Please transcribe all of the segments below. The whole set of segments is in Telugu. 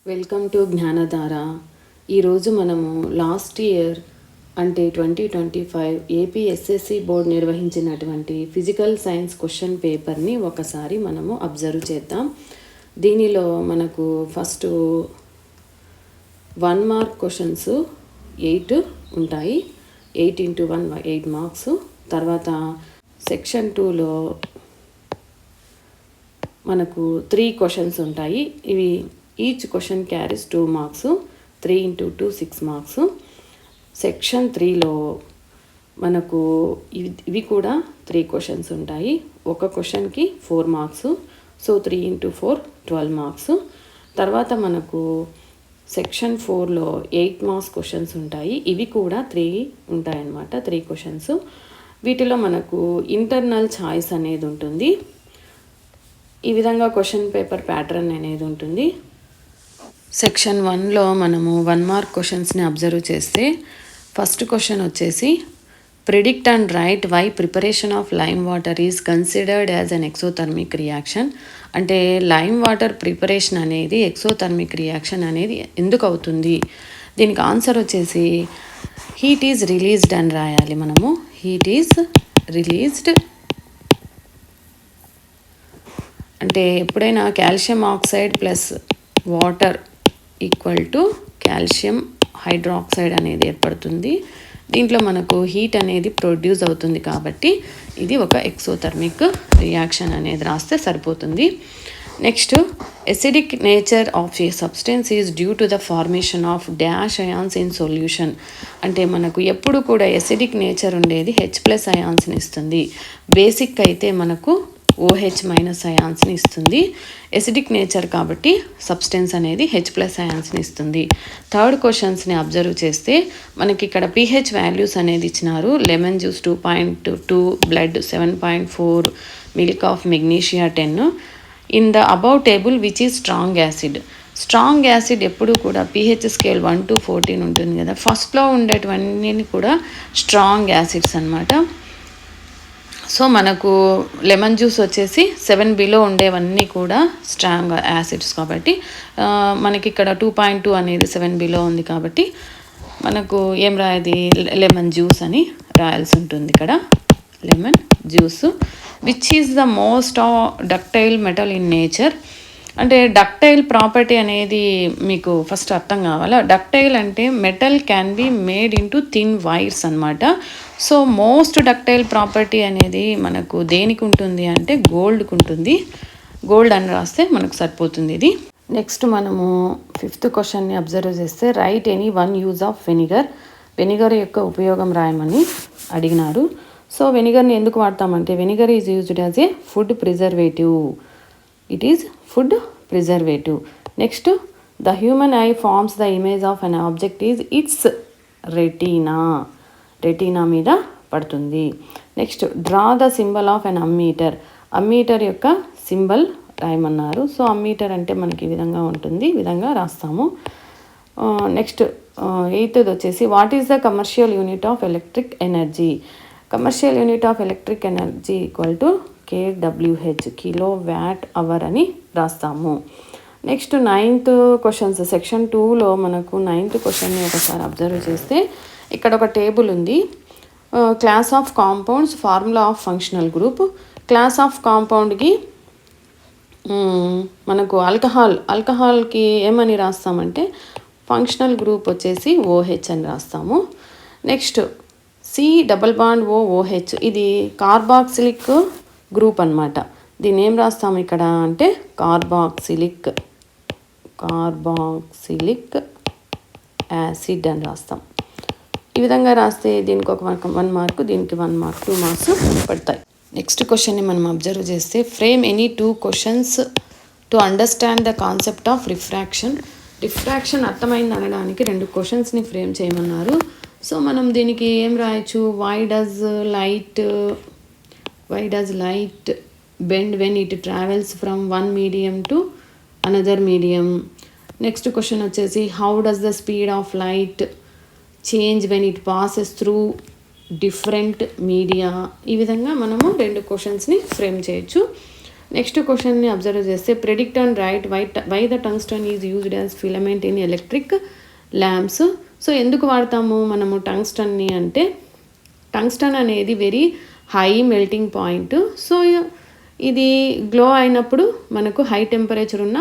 Welcome to జ్ఞానధార. ఈరోజు మనము లాస్ట్ ఇయర్ అంటే 2025 ఏపీఎస్ఎస్సి బోర్డ్ నిర్వహించినటువంటి ఫిజికల్ సైన్స్ క్వశ్చన్ పేపర్ని ఒకసారి మనము అబ్జర్వ్ చేద్దాం. దీనిలో మనకు ఫస్ట్ 1 మార్క్ క్వశ్చన్స్ 8 ఉంటాయి. 8 into 1 8 మార్క్స్. తర్వాత సెక్షన్ 2లో మనకు 3 క్వశ్చన్స్ ఉంటాయి. ఇవి each question carries 2 marks. 3 into 2 6 marks. Section 3లో మనకు ఇవి కూడా 3 క్వశ్చన్స్ ఉంటాయి. ఒక క్వశ్చన్కి 4 మార్క్స్. So 3 into 4 12 marks. తర్వాత మనకు సెక్షన్ 4లో 8 మార్క్స్ క్వశ్చన్స్ ఉంటాయి. ఇవి కూడా 3 ఉంటాయన్నమాట. 3 క్వశ్చన్స్. వీటిలో మనకు ఇంటర్నల్ ఛాయిస్ అనేది ఉంటుంది. ఈ విధంగా క్వశ్చన్ పేపర్ ప్యాటర్న్ అనేది ఉంటుంది. సెక్షన్ 1లో మనము 1 మార్క్ క్వశ్చన్స్ని అబ్జర్వ్ చేస్తే ఫస్ట్ క్వశ్చన్ వచ్చేసి predict and write why preparation of lime water is considered as an exothermic reaction. అంటే లైమ్ వాటర్ ప్రిపరేషన్ అనేది ఎక్సోథర్మిక్ రియాక్షన్ అనేది ఎందుకు అవుతుంది? దీనికి ఆన్సర్ వచ్చేసి హీట్ ఈజ్ రిలీజ్డ్ అని రాయాలి మనము. హీట్ ఈజ్ రిలీజ్డ్ అంటే ఎప్పుడైనా calcium oxide plus water equal to calcium hydroxide అనేది ఏర్పడుతుంది. దీంట్లో మనకు హీట్ అనేది ప్రొడ్యూస్ అవుతుంది కాబట్టి ఇది ఒక ఎక్సోథర్మిక్ రియాక్షన్ అనేది రాస్తే సరిపోతుంది. Next, acidic nature of A substance is due to the formation of dash ions in solution. అంటే మనకు ఎప్పుడు కూడా ఎసిడిక్ నేచర్ ఉండేది H+ అయాన్స్ని ఇస్తుంది. బేసిక్ అయితే మనకు OH- అయాన్స్ని ఇస్తుంది. ఎసిడిక్ నేచర్ కాబట్టి సబ్స్టెన్స్ అనేది H+ అయాన్స్ని ఇస్తుంది. థర్డ్ క్వశ్చన్స్ని అబ్జర్వ్ చేస్తే మనకి ఇక్కడ pH వాల్యూస్ అనేది ఇచ్చినారు. Lemon juice 2.2, blood 7.4, milk of magnesia 10. In the above table which is strong acid. Strong acid ఎప్పుడు కూడా pH స్కేల్ 1 to 14 ఉంటుంది కదా. ఫస్ట్లో ఉండేటివన్నీ కూడా స్ట్రాంగ్ యాసిడ్స్ అన్నమాట. సో మనకు లెమన్ జ్యూస్ వచ్చేసి 7 బిలో ఉండేవన్నీ కూడా స్ట్రాంగ్ యాసిడ్స్ కాబట్టి మనకి ఇక్కడ 2.2 అనేది 7 బిలో ఉంది కాబట్టి మనకు ఏం రాయది లెమన్ జ్యూస్ అని రాయాల్సి ఉంటుంది ఇక్కడ. Lemon juice. Which is the most ductile metal in nature. అంటే డక్టైల్ ప్రాపర్టీ అనేది మీకు ఫస్ట్ అర్థం కావాలా. డక్టైల్ అంటే metal can be made into thin wires అనమాట. సో మోస్ట్ డక్టైల్ ప్రాపర్టీ అనేది మనకు దేనికి ఉంటుంది అంటే గోల్డ్కి ఉంటుంది. గోల్డ్ అని రాస్తే మనకు సరిపోతుంది ఇది. నెక్స్ట్ మనము 5th క్వశ్చన్ని అబ్జర్వ్ చేస్తే write any 1 use of vinegar. Vinegar యొక్క ఉపయోగం రాయమని అడిగినారు. సో వెనిగర్ని ఎందుకు వాడతామంటే vinegar is used as a food preservative. It is food preservative. Next, the human eye forms the image of an object is its retina. Retina మీద పడుతుంది. Next, draw the symbol of an ammeter. Ammeter యొక్క సింబల్ రాయమన్నారు. సో అమ్మీటర్ అంటే మనకి ఈ విధంగా ఉంటుంది. ఈ విధంగా రాస్తాము. నెక్స్ట్ 8th వచ్చేసి what is the commercial unit of electric energy. Commercial unit of electric energy equal to kWh, kilo watt hour అని రాస్తాము. Next 9th questions. సెక్షన్ 2లో మనకు 9th క్వశ్చన్ని ఒకసారి అబ్జర్వ్ చేస్తే ఇక్కడ ఒక టేబుల్ ఉంది. Class of compounds, formula of functional group. Class of కాంపౌండ్కి మనకు ఆల్కహాల్కి ఏమని రాస్తామంటే ఫంక్షనల్ గ్రూప్ వచ్చేసి OH అని రాస్తాము. నెక్స్ట్ C++OOH, ఇది కార్బాక్సిలిక్ గ్రూప్ అన్నమాట. దీన్ని ఏం రాస్తాము ఇక్కడ అంటే కార్బాక్సిలిక్ యాసిడ్ అని రాస్తాం. ఈ విధంగా రాస్తే దీనికి ఒక 1 మార్కు, దీనికి 1 మార్క్, 2 మార్క్స్ పడతాయి. నెక్స్ట్ క్వశ్చన్ని మనం అబ్జర్వ్ చేస్తే frame any 2 questions to understand the concept of refraction. Refraction అర్థమైంది అనడానికి 2 క్వశ్చన్స్ని ఫ్రేమ్ చేయమన్నారు. సో మనం దీనికి ఏం రాయొచ్చు? Why does light bend when it travels from one medium to another medium. Next question వచ్చేసి how does the speed of light change when it passes through different media. ఈ విధంగా మనము 2 క్వశ్చన్స్ని ఫ్రేమ్ చేయొచ్చు. నెక్స్ట్ క్వశ్చన్ని అబ్జర్వ్ చేస్తే predict and write why the tungsten is used as filament in electric lamps. So ఎందుకు వాడతాము మనము టంగ్స్టన్ని అంటే టంగ్స్టన్ అనేది very high melting point. So ఇది గ్లో అయినప్పుడు మనకు హై టెంపరేచర్ ఉన్న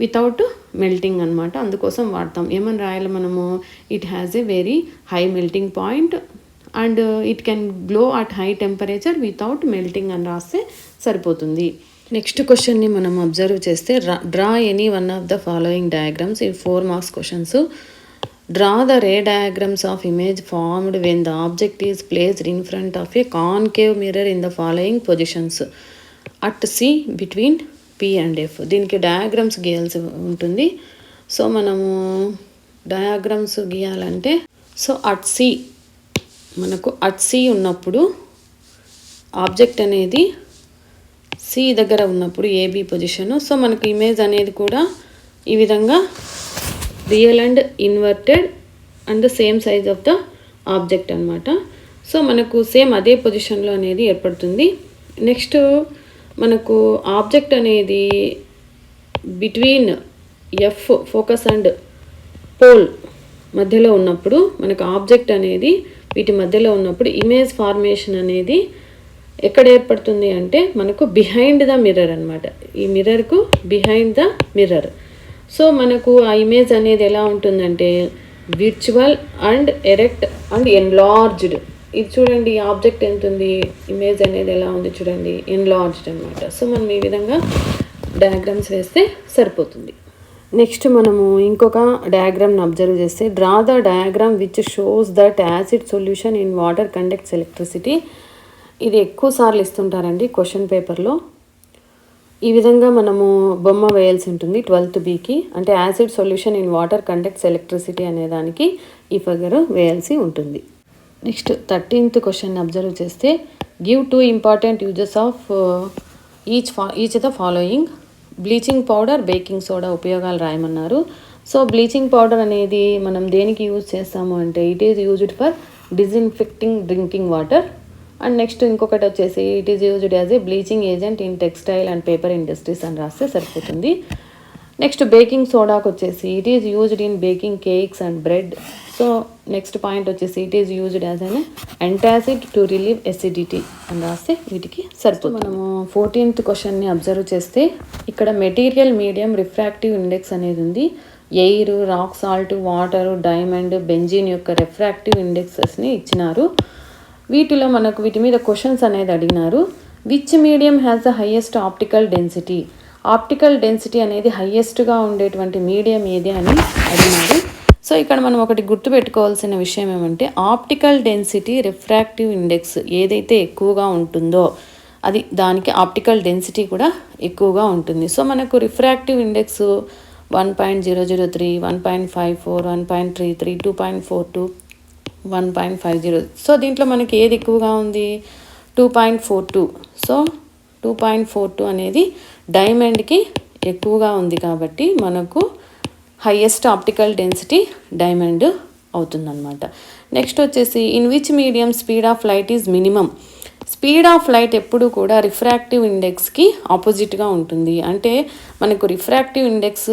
వితౌట్ మెల్టింగ్ అనమాట, అందుకోసం వాడతాం. ఏమని రాయాలి మనము, it has a very high melting point and it can glow at high temperature without melting అని రాస్తే సరిపోతుంది. నెక్స్ట్ క్వశ్చన్ని మనం అబ్జర్వ్ చేస్తే draw any one of the following diagrams. ఇవి 4 marks questions. Draw the ray diagrams of image formed when the object is placed in front of a concave mirror in the following positions at C between P and F. దీనికి డయాగ్రామ్స్ గీయాల్సి ఉంటుంది. సో మనము డయాగ్రామ్స్ గీయాలంటే సో అట్ సి మనకు అట్ సి ఉన్నప్పుడు ఆబ్జెక్ట్ అనేది సి దగ్గర ఉన్నప్పుడు ఏబి పొజిషను. సో మనకు ఇమేజ్ అనేది కూడా ఈ విధంగా real and inverted and the same size of the object అనమాట. సో మనకు సేమ్ అదే పొజిషన్లో అనేది ఏర్పడుతుంది. నెక్స్ట్ మనకు ఆబ్జెక్ట్ అనేది between F focus and pole మధ్యలో ఉన్నప్పుడు మనకు ఆబ్జెక్ట్ అనేది వీటి మధ్యలో ఉన్నప్పుడు ఇమేజ్ ఫార్మేషన్ అనేది ఎక్కడ ఏర్పడుతుంది అంటే మనకు బిహైండ్ ద మిర్రర్ అనమాట. ఈ మిర్రర్కు బిహైండ్ ద మిర్రర్. సో మనకు ఆ ఇమేజ్ అనేది ఎలా ఉంటుందంటే virtual and erect and enlarged. ఇది చూడండి, ఈ ఆబ్జెక్ట్ ఎంత ఉంది, ఇమేజ్ అనేది ఎలా ఉంది చూడండి, ఎన్లార్జ్డ్ అనమాట. సో మనం ఈ విధంగా డయాగ్రామ్స్ వేస్తే సరిపోతుంది. నెక్స్ట్ మనము ఇంకొక డయాగ్రామ్ని అబ్జర్వ్ చేస్తే draw the diagram which shows that acid solution in water conducts electricity. ఇది ఎక్కువ సార్లు ఇస్తుంటారండి క్వశ్చన్ పేపర్లో. ఈ విధంగా మనము బొమ్మ వేయాల్సి ఉంటుంది 12th Bకి. అంటే acid solution in water conducts electricity అనే దానికి ఈ ఫిగర్ వేయాల్సి ఉంటుంది. నెక్స్ట్ 13th క్వశ్చన్ అబ్జర్వ్ చేస్తే give 2 important uses of each the following. Bleaching powder, baking soda ఉపయోగాలు రాయమన్నారు. సో బ్లీచింగ్ పౌడర్ అనేది మనం దేనికి యూజ్ చేస్తాము అంటే it is used for disinfecting drinking water. And next ఇంకొకటి వచ్చేసి it is used as a bleaching agent in textile and paper industries అని రాస్తే సరిపోతుంది. నెక్స్ట్ బేకింగ్ సోడాకు వచ్చేసి it is used in baking cakes and bread. So next point వచ్చేసి it is used as an antacid to relieve acidity అని రాస్తే వీటికి సరిపోతుంది. మనము 14th క్వశ్చన్ని అబ్జర్వ్ చేస్తే ఇక్కడ మెటీరియల్, మీడియం, రిఫ్రాక్టివ్ ఇండెక్స్ అనేది ఉంది. Air, rock salt, water, diamond, benzene యొక్క రిఫ్రాక్టివ్ ఇండెక్సెస్ని ఇచ్చినారు. వీటిలో మనకు వీటి మీద క్వశ్చన్స్ అనేది అడిగినారు. Which medium has the highest optical density. Optical density అనేది హైయెస్ట్గా ఉండేటువంటి మీడియం ఏది అని అడిగినారు. సో ఇక్కడ మనం ఒకటి గుర్తుపెట్టుకోవాల్సిన విషయం ఏమంటే ఆప్టికల్ డెన్సిటీ రిఫ్రాక్టివ్ ఇండెక్స్ ఏదైతే ఎక్కువగా ఉంటుందో అది దానికి ఆప్టికల్ డెన్సిటీ కూడా ఎక్కువగా ఉంటుంది. సో మనకు రిఫ్రాక్టివ్ ఇండెక్స్ 1.003, 1.54, 1.33, 2.42, 1.50. సో దీంట్లో మనకి ఏది ఎక్కువగా ఉంది 2.42. సో 2.42 అనేది డైమండ్కి ఎక్కువగా ఉంది కాబట్టి మనకు హైయెస్ట్ ఆప్టికల్ డెన్సిటీ డైమండ్ అవుతుందన్నమాట. నెక్స్ట్ వచ్చేసి in which medium speed of light is minimum. Speed of light ఎప్పుడు కూడా రిఫ్రాక్టివ్ ఇండెక్స్కి ఆపోజిట్గా ఉంటుంది. అంటే మనకు రిఫ్రాక్టివ్ ఇండెక్స్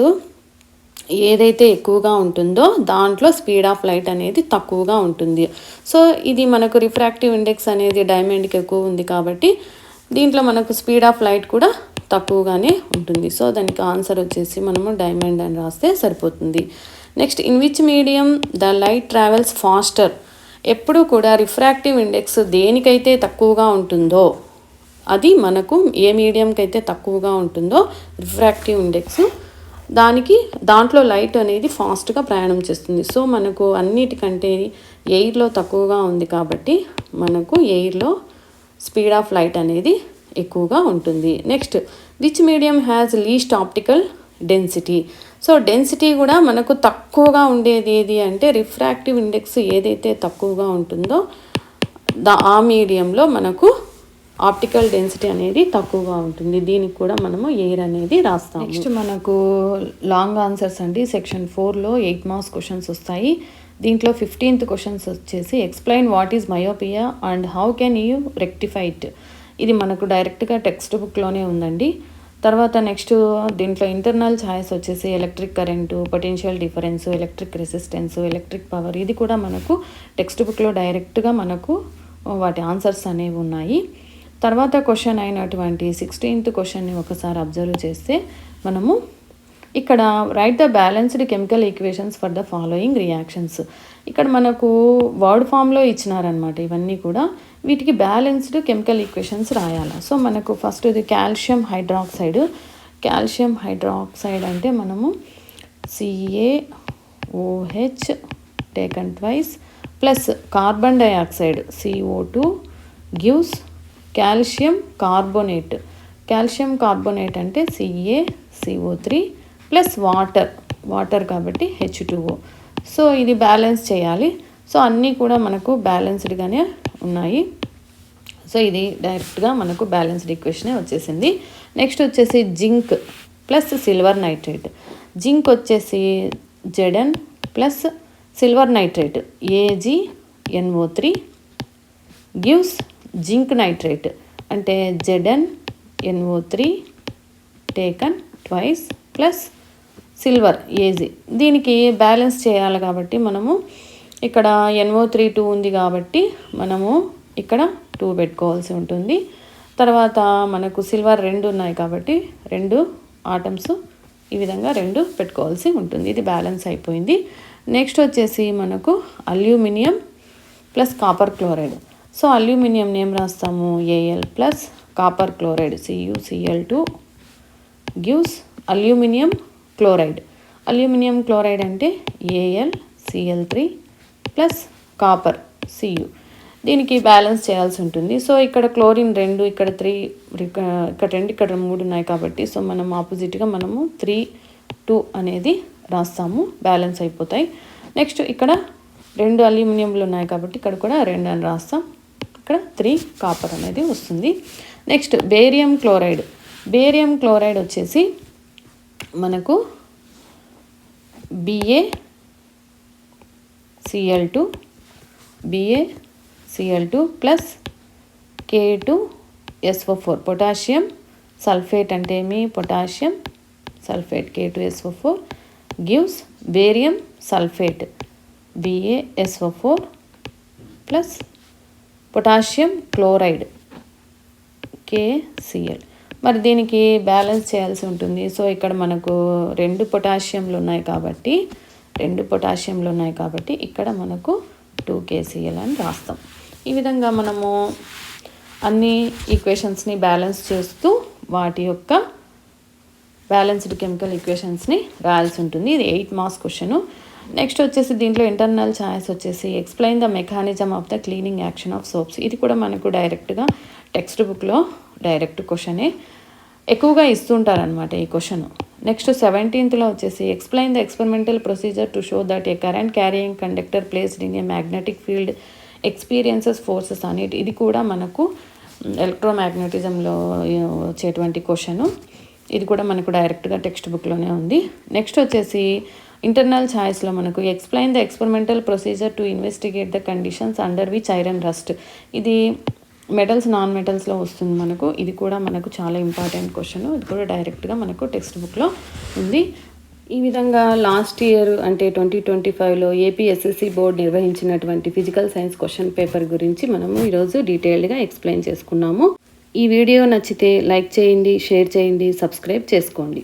ఏదైతే ఎక్కువగా ఉంటుందో దాంట్లో స్పీడ్ ఆఫ్ లైట్ అనేది తక్కువగా ఉంటుంది. సో ఇది మనకు రిఫ్రాక్టివ్ ఇండెక్స్ అనేది డైమండ్కి ఎక్కువ ఉంది కాబట్టి దీంట్లో మనకు స్పీడ్ ఆఫ్ లైట్ కూడా తక్కువగానే ఉంటుంది. సో దానికి ఆన్సర్ వచ్చేసి మనము డైమండ్ అని రాస్తే సరిపోతుంది. Next in which medium the light travels faster. ఎప్పుడు కూడా రిఫ్రాక్టివ్ ఇండెక్స్ దేనికైతే తక్కువగా ఉంటుందో అది మనకు ఏ మీడియంకి అయితే తక్కువగా ఉంటుందో రిఫ్రాక్టివ్ ఇండెక్స్ దాంట్లో లైట్ అనేది ఫాస్ట్గా ప్రయాణం చేస్తుంది. సో మనకు అన్నిటికంటే ఎయిర్లో తక్కువగా ఉంది కాబట్టి మనకు ఎయిర్లో స్పీడ్ ఆఫ్ లైట్ అనేది ఎక్కువగా ఉంటుంది. Next which medium has least optical density. So density కూడా మనకు తక్కువగా ఉండేది ఏది అంటే రిఫ్రాక్టివ్ ఇండెక్స్ ఏదైతే తక్కువగా ఉంటుందో ఆ మీడియంలో మనకు ఆప్టికల్ డెన్సిటీ అనేది తక్కువగా ఉంటుంది. దీనికి కూడా మనము ఎయిర్ అనేది రాస్తాం. నెక్స్ట్ మనకు లాంగ్ ఆన్సర్స్ అండి. సెక్షన్ 4లో 8 మార్క్స్ క్వశ్చన్స్ వస్తాయి. దీంట్లో 15th క్వశ్చన్స్ వచ్చేసి explain what is myopia and how can you rectify it. ఇది మనకు డైరెక్ట్గా టెక్స్ట్ బుక్లోనే ఉందండి. తర్వాత నెక్స్ట్ దీంట్లో ఇంటర్నల్ ఛాయిస్ వచ్చేసి electric current, potential difference, electric resistance, electric power. ఇది కూడా మనకు టెక్స్ట్ బుక్లో డైరెక్ట్గా మనకు వాటి ఆన్సర్స్ అనేవి ఉన్నాయి. తర్వాత క్వశ్చన్ అయినటువంటి 16th క్వశ్చన్ని ఒకసారి అబ్జర్వ్ చేస్తే మనము ఇక్కడ right the balanced chemical equations for the following reactions. ఇక్కడ మనకు వర్డ్ ఫామ్లో ఇచ్చినారనమాట ఇవన్నీ కూడా. వీటికి బ్యాలెన్స్డ్ కెమికల్ ఈక్వేషన్స్ రాయాలి. సో మనకు ఫస్ట్ ఇది కాల్షియం హైడ్రాక్సైడ్. కాల్షియం హైడ్రాక్సైడ్ అంటే మనము CaOH taken twice plus carbon dioxide CO2 gives calcium carbonate. Calcium carbonate అంటే CaCO3 ప్లస్ వాటర్ కాబట్టి H2O. సో ఇది బ్యాలెన్స్ చేయాలి. సో అన్నీ కూడా మనకు బ్యాలెన్స్డ్గానే ఉన్నాయి. సో ఇది డైరెక్ట్గా మనకు బ్యాలెన్స్డ్ ఈక్వేషనే వచ్చేసింది. నెక్స్ట్ వచ్చేసి zinc plus silver nitrate. Zinc వచ్చేసి Zn plus silver nitrate AgNO3 gives zinc nitrate అంటే ZnNO3 taken twice plus silver Ag. దీనికి బ్యాలెన్స్ చేయాలి కాబట్టి మనము ఇక్కడ NO3 2 ఉంది కాబట్టి మనము ఇక్కడ 2 పెట్టుకోవాల్సి ఉంటుంది. తర్వాత మనకు సిల్వర్ 2 ఉన్నాయి కాబట్టి 2 ఆటమ్స్ ఈ విధంగా 2 పెట్టుకోవాల్సి ఉంటుంది. ఇది బ్యాలెన్స్ అయిపోయింది. నెక్స్ట్ వచ్చేసి మనకు aluminium plus copper chloride. So aluminium name రాస్తాము Al plus copper chloride CuCl2 gives aluminium chloride. Aluminium chloride అంటే AlCl3 ప్లస్ కాపర్ Cu. దీనికి బ్యాలెన్స్ చేయాల్సి ఉంటుంది. సో ఇక్కడ క్లోరిన్ 2, ఇక్కడ 3, ఇక్కడ 2, ఇక్కడ 3 ఉన్నాయి కాబట్టి సో మనం ఆపోజిట్గా మనము 3, 2 అనేది రాస్తాము. బ్యాలెన్స్ అయిపోతాయి. నెక్స్ట్ ఇక్కడ 2 అల్యూమినియంలు ఉన్నాయి కాబట్టి ఇక్కడ కూడా 2 అని రాస్తాం. ఇక్కడ 3 కాపర్ అనేది వస్తుంది. Next barium chloride. Barium chloride వచ్చేసి మనకు BaCl2 plus K2SO4. Potassium sulphate అంటే ఏమి potassium sulphate K2SO4 gives barium sulphate BaSO4 plus potassium chloride KCl. మరి దీనికి బ్యాలెన్స్ చేయాల్సి ఉంటుంది. సో ఇక్కడ మనకు 2 పొటాషియంలు ఉన్నాయి కాబట్టి ఇక్కడ మనకు 2 KCl అని రాస్తాం. ఈ విధంగా మనము అన్ని ఈక్వేషన్స్ని బ్యాలెన్స్ చేస్తూ వాటి యొక్క బ్యాలెన్స్డ్ కెమికల్ ఈక్వేషన్స్ని రాయాల్సి ఉంటుంది. ఇది 8 మార్క్స్ క్వశ్చన్. నెక్స్ట్ వచ్చేసి దీంట్లో ఇంటర్నల్ ఛాయిస్ వచ్చేసి explain the mechanism of the cleaning action of swords. ఇది కూడా మనకు డైరెక్ట్గా టెక్స్ట్ బుక్లో డైరెక్ట్ క్వశ్చనే ఎక్కువగా ఇస్తుంటారనమాట ఈ క్వశ్చన్. నెక్స్ట్ 17th వచ్చేసి explain the experimental procedure to show that A current carrying conductor placed in a magnetic field experiences forces అని. ఇది కూడా మనకు ఎలక్ట్రోమాగ్నెటిజంలో వచ్చేటువంటి క్వశ్చన్. ఇది కూడా మనకు డైరెక్ట్గా టెక్స్ట్ బుక్లోనే ఉంది. నెక్స్ట్ వచ్చేసి ఇంటర్నల్ ఛాయిస్లో మనకు explain the experimental procedure to investigate the conditions under which iron rust. ఇది మెటల్స్ నాన్ మెటల్స్లో వస్తుంది మనకు. ఇది కూడా మనకు చాలా ఇంపార్టెంట్ క్వశ్చన్. ఇది కూడా డైరెక్ట్గా మనకు టెక్స్ట్ బుక్లో ఉంది. ఈ విధంగా లాస్ట్ ఇయర్ అంటే 2025లో ఏపీఎస్ఎస్సి బోర్డు నిర్వహించినటువంటి ఫిజికల్ సైన్స్ క్వశ్చన్ పేపర్ గురించి మనము ఈరోజు డీటెయిల్డ్గా ఎక్స్ప్లెయిన్ చేసుకున్నాము. ఈ వీడియో నచ్చితే లైక్ చేయండి, షేర్ చేయండి, సబ్స్క్రైబ్ చేసుకోండి.